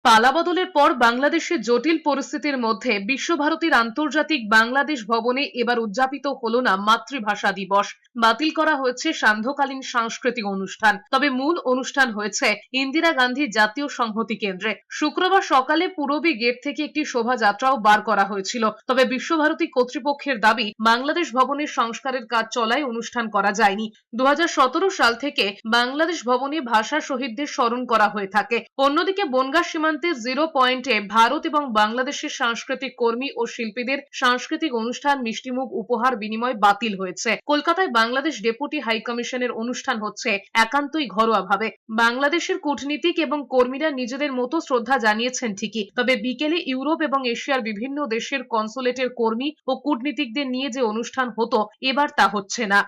পালাবদলের পর বাংলাদেশের জটিল পরিস্থিতির মধ্যে বিশ্বভারতীর আন্তর্জাতিক বাংলাদেশ ভবনে এবার উদযাপিত হলো না মাতৃভাষা দিবস। বাতিল করা হয়েছে সান্ধ্যকালীন সাংস্কৃতিক অনুষ্ঠান। তবে মূল অনুষ্ঠান হয়েছে ইন্দিরা গান্ধী জাতীয় সংহতি কেন্দ্রে। শুক্রবার সকালে পূরবী গেট থেকে একটি শোভাযাত্রাও বার করা হয়েছিল। তবে বিশ্বভারতী কর্তৃপক্ষের দাবি, বাংলাদেশ ভবনের সংস্কারের কাজ চলায় অনুষ্ঠান করা যায়নি। 2017 সাল থেকে বাংলাদেশ ভবনে ভাষা শহীদদের স্মরণ করা হয়ে থাকে। অন্যদিকে বনগাঁ সীমান্তে জিরো পয়েন্টে ভারত এবং বাংলাদেশের সাংস্কৃতিক কর্মী ও শিল্পীদের সাংস্কৃতিক অনুষ্ঠান মিষ্টিমুখ উপহার বিনিময় বাতিল হয়েছে। কলকাতায় বাংলাদেশ ডেপুটি হাই কমিশনের অনুষ্ঠান হচ্ছে একান্তই ঘরোয়া ভাবে। বাংলাদেশের কূটনীতিক এবং কর্মীরা নিজেদের মতো শ্রদ্ধা জানিয়েছেন ঠিকই, তবে বিকেলে ইউরোপ এবং এশিয়ার বিভিন্ন দেশের কনসুলেটের কর্মী ও কূটনীতিকদের নিয়ে যে অনুষ্ঠান হতো, এবার তা হচ্ছে না।